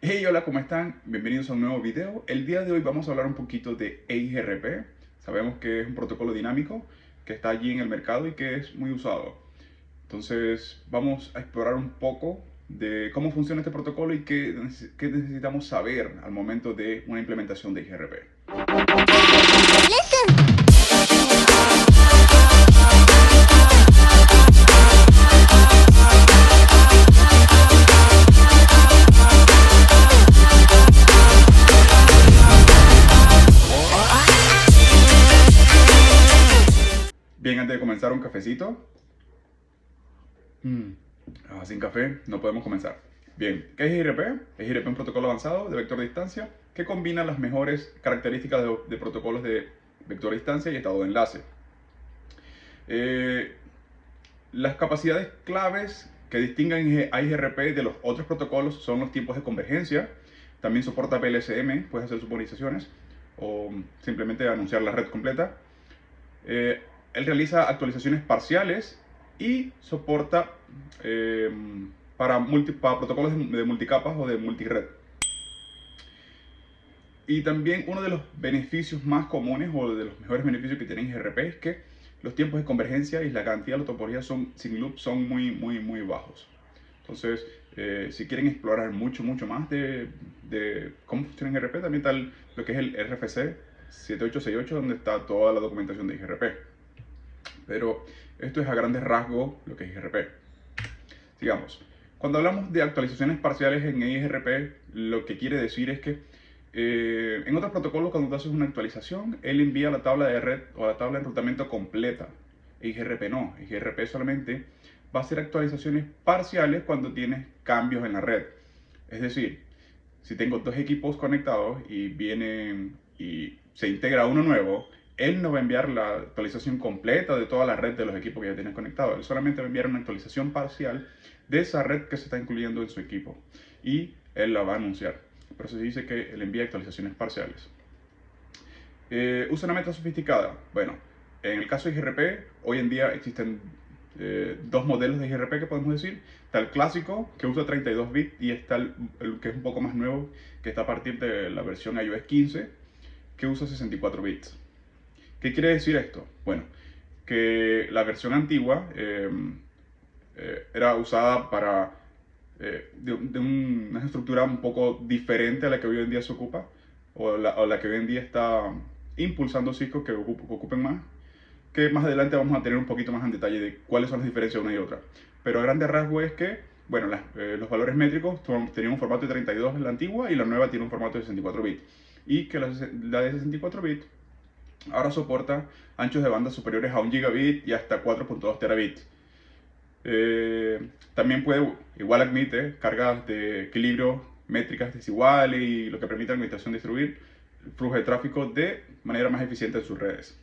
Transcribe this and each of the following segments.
Hey, hola, ¿cómo están? Bienvenidos a un nuevo video. El día de hoy vamos a hablar un poquito de EIGRP. Sabemos que es un protocolo dinámico que está allí en el mercado y que es muy usado. Entonces, vamos a explorar un poco de cómo funciona este protocolo y qué necesitamos saber al momento de una implementación de EIGRP. Bien, antes de comenzar, un cafecito. Sin café no podemos comenzar. Bien, ¿qué es IRP? Es IRP un protocolo avanzado de vector de distancia que combina las mejores características de protocolos de vector de distancia y estado de enlace. Eh, las capacidades claves que distinguen a IGRP de los otros protocolos son los tiempos de convergencia. También soporta PLSM, puedes hacer suponizaciones o simplemente anunciar la red completa. Él realiza actualizaciones parciales y soporta eh, para protocolos de multicapas o de multired. Y también uno de los beneficios más comunes o de los mejores beneficios que tiene IGRP es que los tiempos de convergencia y la cantidad de topologías sin loop son muy bajos. Entonces, si quieren explorar mucho más de cómo funciona IGRP, también está lo que es el RFC 7868, donde está toda la documentación de IGRP. Pero esto es a grandes rasgos lo que es IGRP. Sigamos. Cuando hablamos de actualizaciones parciales en IGRP, lo que quiere decir es que en otros protocolos, cuando tú haces una actualización, él envía la tabla de red o la tabla de enrutamiento completa. IGRP no. IGRP solamente va a hacer actualizaciones parciales cuando tienes cambios en la red. Es decir, si tengo dos equipos conectados y vienen y se integra uno nuevo, él no va a enviar la actualización completa de toda la red de los equipos que ya tienes conectados. Él solamente va a enviar una actualización parcial de esa red que se está incluyendo en su equipo y él la va a anunciar. Por eso se dice que él envía actualizaciones parciales. Usa una meta sofisticada. Bueno, en el caso de IGRP, hoy en día existen dos modelos de IGRP que podemos decir. Está el clásico, que usa 32 bits, y está el que es un poco más nuevo, que está a partir de la versión iOS 15, que usa 64 bits. ¿Qué quiere decir esto? Bueno, que la versión antigua era usada para de una estructura un poco diferente a la que hoy en día se ocupa, o la que hoy en día está impulsando Cisco que ocupen más, que más adelante vamos a tener un poquito más en detalle de cuáles son las diferencias de una y otra. Pero a grandes rasgos es que, bueno, los valores métricos tenían un formato de 32 en la antigua y la nueva tiene un formato de 64 bits. Y que la de 64 bits ahora soporta anchos de banda superiores a 1 gigabit y hasta 4.2 terabits. También igual admite cargas de equilibrio métricas desiguales y lo que permite a la administración distribuir el flujo de tráfico de manera más eficiente en sus redes.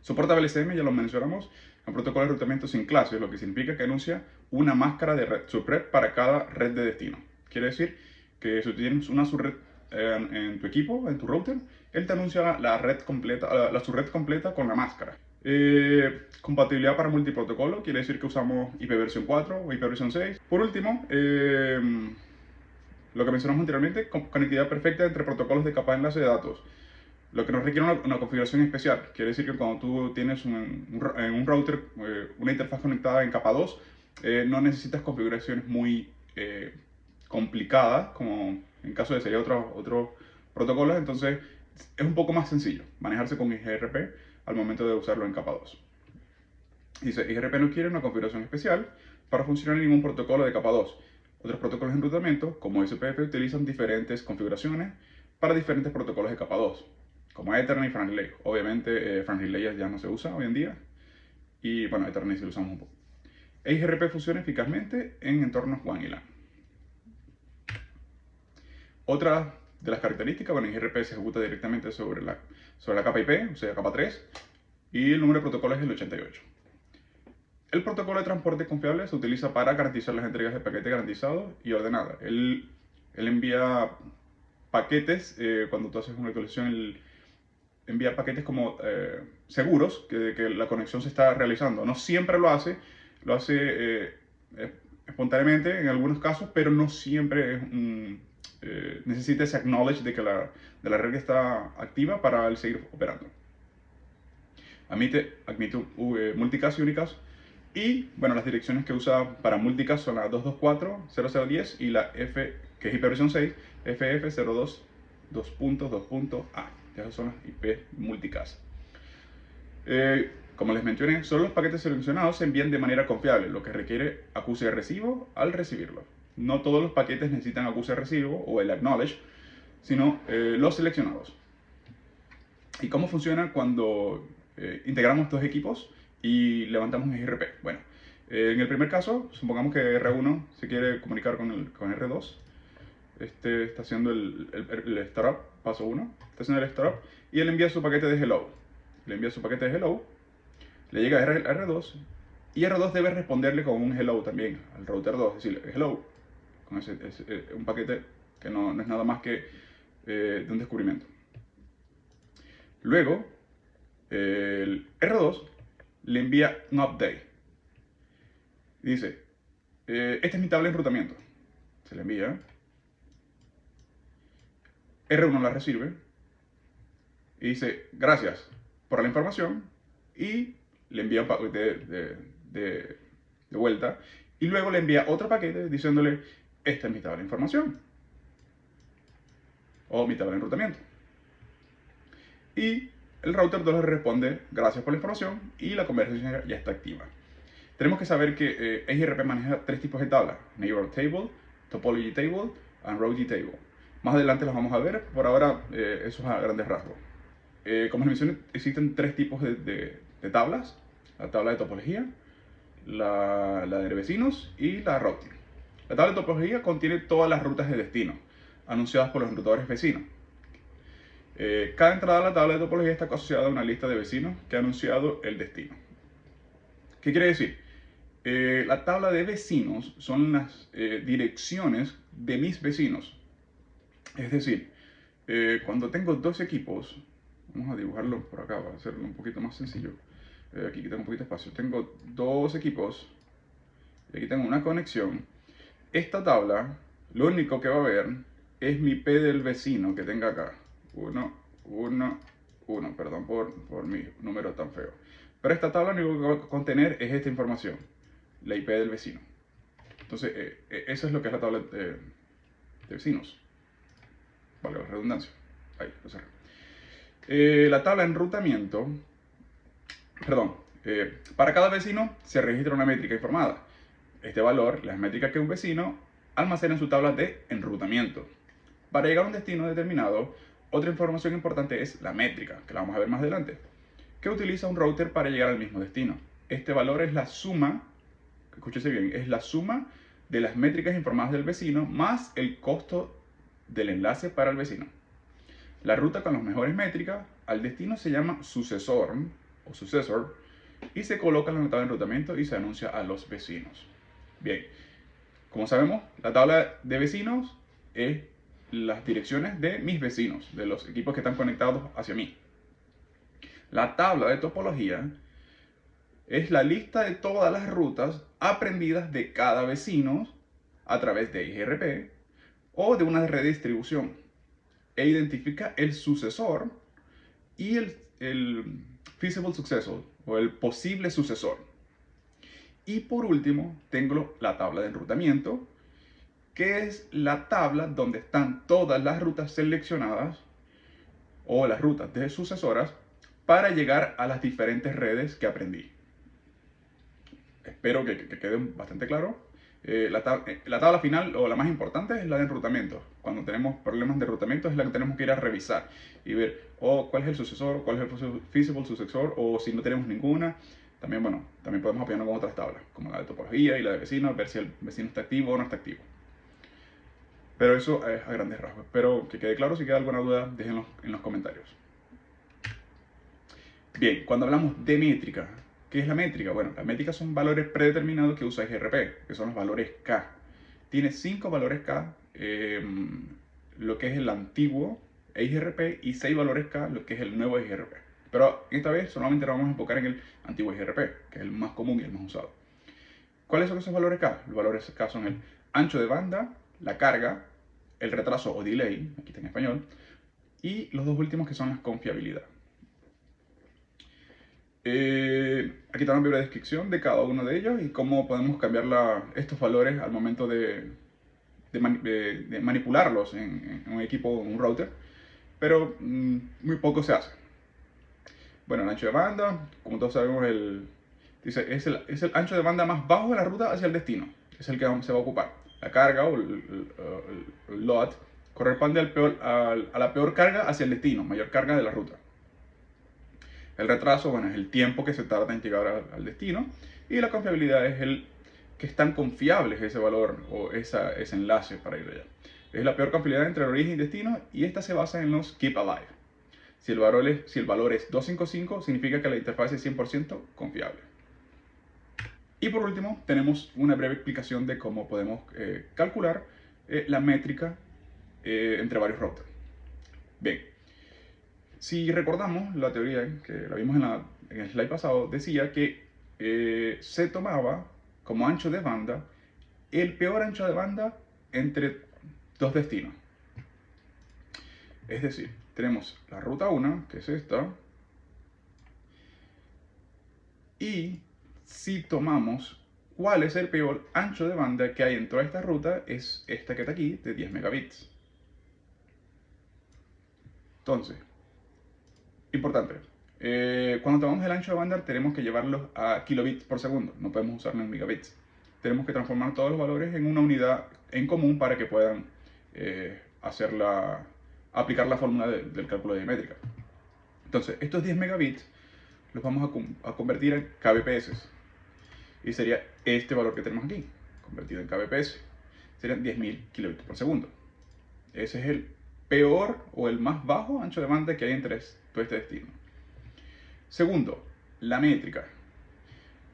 Soporta BLSM, ya lo mencionamos, un protocolo de enrutamiento sin clases, lo que significa que anuncia una máscara de subred para cada red de destino. Quiere decir que si tienes una subred en tu equipo, en tu router, él te anuncia la red completa, la subred completa con la máscara. Compatibilidad para multiprotocolo, quiere decir que usamos IP versión 4 o IP versión 6. Por último, lo que mencionamos anteriormente, conectividad perfecta entre protocolos de capa de enlace de datos. Lo que nos requiere una configuración especial. Quiere decir que cuando tú tienes un router, una interfaz conectada en capa 2, no necesitas configuraciones muy complicadas, como en caso de sería otros protocolos. Entonces, es un poco más sencillo manejarse con IGRP al momento de usarlo en capa 2. Dice, IGRP no quiere una configuración especial para funcionar en ningún protocolo de capa 2. Otros protocolos de enrutamiento, como SPF, utilizan diferentes configuraciones para diferentes protocolos de capa 2, como Ethernet y Frank Relay. Obviamente, Frank Relay ya no se usa hoy en día, y bueno, Ethernet sí lo usamos un poco. IGRP funciona eficazmente en entornos WAN y LAN. Otra de las características, bueno, IGRP se ejecuta directamente sobre la capa IP, o sea, capa 3, y el número de protocolos es el 88. El protocolo de transporte confiable se utiliza para garantizar las entregas de paquetes garantizados y ordenadas. Él envía paquetes, cuando tú haces una actualización, él envía paquetes como seguros que la conexión se está realizando. No siempre lo hace espontáneamente en algunos casos, pero no siempre necesita ese acknowledge de la red que está activa para el seguir operando. Admite multicast y unicast. Y bueno, las direcciones que usa para multicast son la 224.0010 y la F, que es hiperversión 6, FF02.2.A. Esas son las IP multicast. Como les mencioné, solo los paquetes seleccionados se envían de manera confiable, lo que requiere acuse de recibo al recibirlo. No todos los paquetes necesitan acuse de recibo o el acknowledge, sino los seleccionados. ¿Y cómo funciona cuando integramos estos equipos y levantamos un IRP? Bueno, en el primer caso, supongamos que R1 se quiere comunicar con R2. Está haciendo el startup, paso 1, está haciendo el startup y él envía su paquete de hello. Le envía su paquete de hello, le llega a R2 y R2 debe responderle con un hello también al router 2, es decir, hello, con un paquete que no es nada más que de un descubrimiento. Luego, el R2 le envía un update. Dice, esta es mi tabla de enrutamiento. Se le envía. R1 la recibe y dice, gracias por la información, y le envía un paquete de vuelta, y luego le envía otro paquete diciéndole, esta es mi tabla de información, o mi tabla de enrutamiento. Y el router 2 le responde, gracias por la información, y la conversación ya está activa. Tenemos que saber que EIGRP maneja tres tipos de tablas: Neighbor Table, Topology Table, and Routing Table. Más adelante las vamos a ver, por ahora eso es a grandes rasgos. Como les mencioné, existen tres tipos de tablas: la tabla de topología, la de vecinos y la routing. La tabla de topología contiene todas las rutas de destino anunciadas por los enrutadores vecinos. Cada entrada a la tabla de topología está asociada a una lista de vecinos que ha anunciado el destino. ¿Qué quiere decir? La tabla de vecinos son las direcciones de mis vecinos. Es decir, cuando tengo dos equipos, vamos a dibujarlo por acá para hacerlo un poquito más sencillo. Aquí tengo un poquito de espacio. Tengo dos equipos y aquí tengo una conexión. Esta tabla, lo único que va a ver es mi IP del vecino que tenga acá. 1, 1, 1. Perdón por mi número tan feo. Pero esta tabla lo único que va a contener es esta información, la IP del vecino. Entonces, eso es lo que es la tabla de vecinos. Vale, la redundancia. Ahí, lo cerré. La tabla de enrutamiento, perdón, para cada vecino se registra una métrica informada. Este valor, las métricas que un vecino almacena en su tabla de enrutamiento. Para llegar a un destino determinado, otra información importante es la métrica, que la vamos a ver más adelante, que utiliza un router para llegar al mismo destino. Este valor es la suma, escúchese bien, es la suma de las métricas informadas del vecino más el costo del enlace para el vecino. La ruta con las mejores métricas al destino se llama sucesor o sucesor y se coloca en la tabla de enrutamiento y se anuncia a los vecinos. Bien, como sabemos, la tabla de vecinos es las direcciones de mis vecinos, de los equipos que están conectados hacia mí. La tabla de topología es la lista de todas las rutas aprendidas de cada vecino a través de IGRP o de una red de distribución, e identifica el sucesor y el feasible successor o el posible sucesor. Y por último tengo la tabla de enrutamiento, que es la tabla donde están todas las rutas seleccionadas o las rutas de sucesoras para llegar a las diferentes redes que aprendí. Espero que quede bastante claro. La tabla final o la más importante es la de enrutamiento. Cuando tenemos problemas de enrutamiento es la que tenemos que ir a revisar y ver cuál es el sucesor, cuál es el feasible sucesor, o si no tenemos ninguna. También, también podemos apoyarnos con otras tablas, como la de topología y la de vecinos, ver si el vecino está activo o no está activo. Pero eso es a grandes rasgos. Espero que quede claro. Si queda alguna duda, déjenlo en los comentarios. Bien, cuando hablamos de métrica, ¿qué es la métrica? Bueno, las métricas son valores predeterminados que usa IGRP, que son los valores K. Tiene 5 valores K, lo que es el antiguo IGRP, y 6 valores K, lo que es el nuevo IGRP. Pero esta vez solamente nos vamos a enfocar en el antiguo IGRP, que es el más común y el más usado. ¿Cuáles son esos valores K? Los valores K son el ancho de banda, la carga, el retraso o delay, aquí está en español, y los dos últimos que son la confiabilidad. Aquí está una breve descripción de cada uno de ellos y cómo podemos cambiar estos valores al momento de manipularlos en un equipo o un router, pero muy poco se hace. Bueno, el ancho de banda, como todos sabemos, dice, es el ancho de banda más bajo de la ruta hacia el destino, es el que se va a ocupar. La carga o el load corresponde a la peor carga hacia el destino, mayor carga de la ruta. El retraso, bueno, es el tiempo que se tarda en llegar al destino, y la confiabilidad es que es tan confiable ese valor o ese enlace para ir allá. Es la peor confiabilidad entre el origen y destino, y esta se basa en los keep alive. Si el valor es 255, significa que la interfaz es 100% confiable. Y por último, tenemos una breve explicación de cómo podemos calcular la métrica entre varios routers. Bien, si recordamos la teoría que la vimos en el slide pasado, decía que se tomaba como ancho de banda el peor ancho de banda entre dos destinos. Es decir, tenemos la ruta 1, que es esta, y si tomamos cuál es el peor ancho de banda que hay en toda esta ruta, es esta que está aquí, de 10 megabits. Entonces, importante, cuando tomamos el ancho de banda tenemos que llevarlos a kilobits por segundo, no podemos usarlo en megabits. Tenemos que transformar todos los valores en una unidad en común para que puedan aplicar la fórmula del cálculo de métrica. Entonces, estos 10 megabits los vamos a convertir en kbps. Y sería este valor que tenemos aquí, convertido en kbps. Serían 10.000 kilobits por segundo. Ese es el peor o el más bajo ancho de banda que hay entre todo este destino. Segundo, la métrica.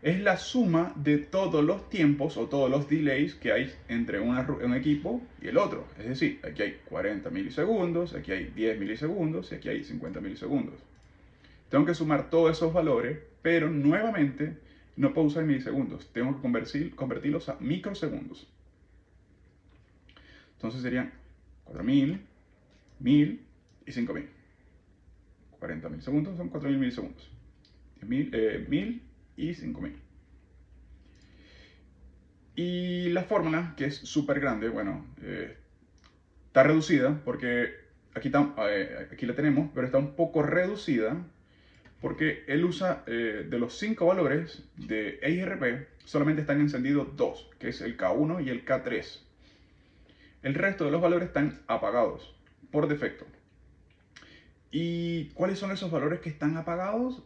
Es la suma de todos los tiempos o todos los delays que hay entre un equipo y el otro. Es decir, aquí hay 40 milisegundos, aquí hay 10 milisegundos y aquí hay 50 milisegundos. Tengo que sumar todos esos valores, pero nuevamente no puedo usar milisegundos. Tengo que convertirlos a microsegundos. Entonces serían 4.000, 1.000 y 5.000. 40 milisegundos son 4.000 milisegundos. 1.000 y 5.000. Y la fórmula, que es súper grande, bueno, está reducida porque aquí la tenemos, pero está un poco reducida porque él usa de los 5 valores de EIGRP, solamente están encendidos 2, que es el K1 y el K3. El resto de los valores están apagados por defecto. ¿Y cuáles son esos valores que están apagados?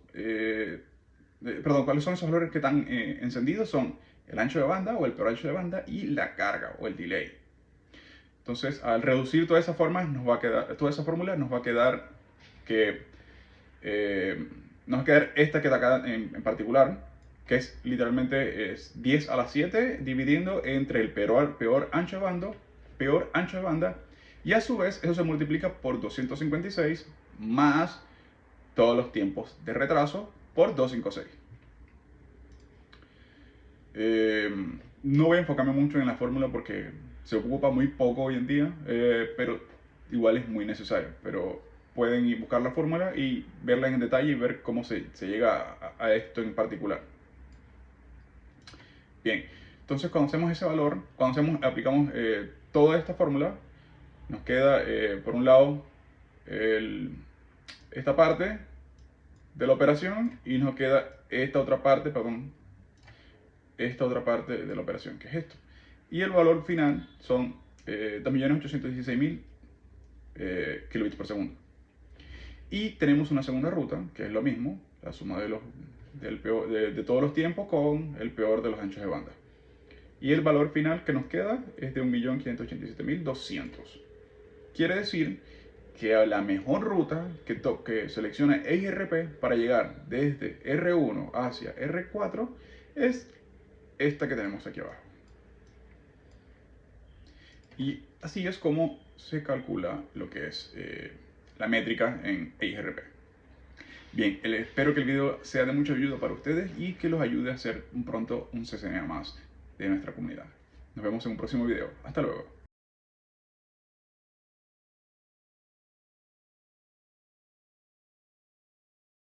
¿Cuáles son esos valores que están encendidos? Son el ancho de banda o el peor ancho de banda y la carga o el delay. Entonces, al reducir toda esa fórmula, nos va a quedar que nos va a quedar esta que está acá en particular, que es literalmente 10 a la 7 dividiendo entre el peor ancho de banda, y a su vez eso se multiplica por 256 más todos los tiempos de retraso por 256. No voy a enfocarme mucho en la fórmula porque se ocupa muy poco hoy en día, pero igual es muy necesario. Pero pueden ir buscar la fórmula y verla en detalle y ver cómo se llega a esto en particular. Bien, entonces cuando hacemos ese valor, aplicamos toda esta fórmula, nos queda por un lado esta parte de la operación y nos queda esta otra parte de la operación, que es esto. Y el valor final son 2.816.000 kilobits por segundo. Y tenemos una segunda ruta, que es lo mismo, la suma de todos los tiempos con el peor de los anchos de banda. Y el valor final que nos queda es de 1.587.200. Quiere decir que la mejor ruta que seleccione EIGRP para llegar desde R1 hacia R4 es esta que tenemos aquí abajo. Y así es como se calcula lo que es la métrica en EIGRP. Bien, espero que el video sea de mucha ayuda para ustedes y que los ayude a hacer pronto un CCNA más. de nuestra comunidad. Nos vemos en un próximo video. Hasta luego.